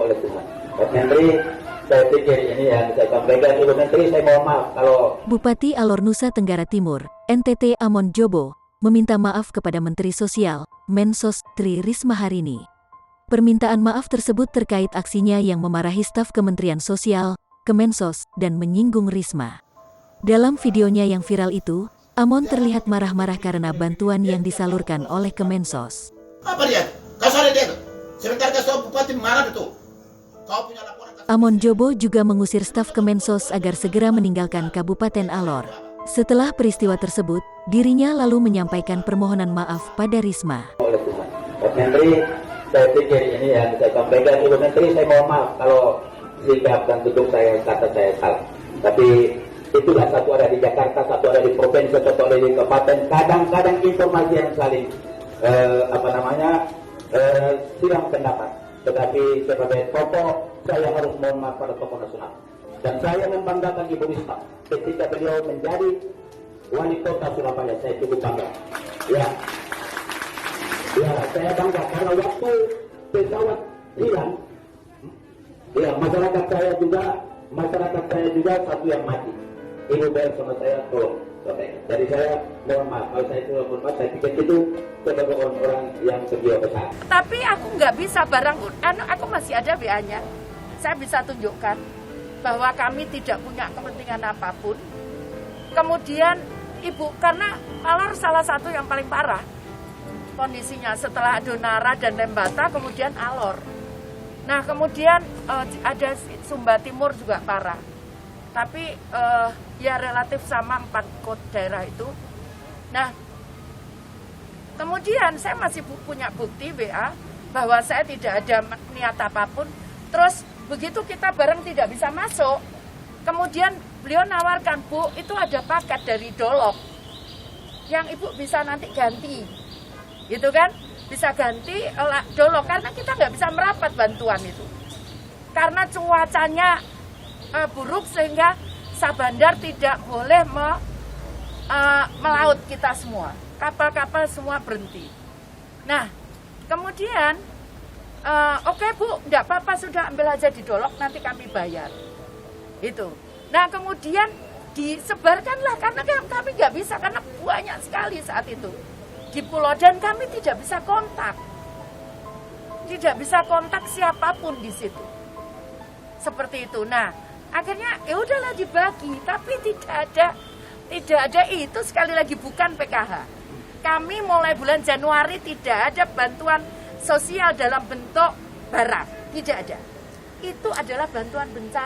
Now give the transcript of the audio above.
oleh Tuhan. Pak Menteri, saya pikir ini yang saya sampaikan. Ibu Menteri, saya mohon maaf kalau Bupati Alor Nusa Tenggara Timur, NTT Amon Jobo, meminta maaf kepada Menteri Sosial, Mensos, Tri Risma hari ini. Permintaan maaf tersebut terkait aksinya yang memarahi staf Kementerian Sosial, Kemensos, dan menyinggung Risma. Dalam videonya yang viral itu, Amon terlihat marah-marah karena bantuan yang disalurkan oleh Kemensos. Apa dia? Kasar dia. Sebentar kasih bupati marah itu. Kau punya laporan. Amon Jobo juga mengusir staf Kemensos agar segera meninggalkan Kabupaten Alor. Setelah peristiwa tersebut, dirinya lalu menyampaikan permohonan maaf pada Risma. oleh Tuhan. Pak Menteri, saya pikir ini yang saya sampaikan. Ibu Menteri, saya mohon maaf kalau sikap dan tutur saya kata saya salah. Tapi itulah, satu ada di Jakarta, satu ada di provinsi, satu ada di kabupaten. Kadang-kadang informasi yang saling silang pendapat. Tetapi sebagai tokoh, saya harus mohon maaf pada tokoh nasional. Dan saya membanggakan Ibu Risma ketika beliau menjadi wali kota Surabaya. Saya cukup bangga. Ya, saya bangga karena waktu pesawat hilang, ya masyarakat saya juga satu yang mati. Ibu bel sama saya tolong. Jadi saya mohon maaf kalau saya sudah mohon maaf. Saya pikir itu sebagai orang-orang yang berjiwa besar. Tapi aku nggak bisa aku masih ada WA-nya. Saya bisa tunjukkan bahwa kami tidak punya kepentingan apapun. Kemudian Ibu, karena Alor salah satu yang paling parah kondisinya setelah Donara dan Lembata, kemudian Alor. Nah, kemudian ada Sumba Timur juga parah. Tapi ya relatif sama 4 daerah itu. Nah, kemudian saya masih punya bukti WA bahwa saya tidak ada niat apapun. Terus begitu kita bareng tidak bisa masuk, kemudian beliau nawarkan, Bu, itu ada paket dari Dolok yang Ibu bisa nanti ganti, gitu kan? Bisa ganti Dolok karena kita nggak bisa merapat bantuan itu. Karena cuacanya buruk sehingga Sabandar tidak boleh melaut kita semua. Kapal-kapal semua berhenti. Nah, kemudian oke Bu, enggak apa-apa, sudah ambil aja di Dolok, nanti kami bayar. Itu. Nah, kemudian disebarkanlah karena kami nggak bisa, karena banyak sekali saat itu di pulau dan kami tidak bisa kontak. Tidak bisa kontak siapapun di situ. Seperti itu. Nah, akhirnya ya udahlah dibagi, tapi tidak ada itu, sekali lagi bukan PKH. Kami mulai bulan Januari tidak ada bantuan sosial dalam bentuk barang, tidak ada. Itu adalah bantuan bencana.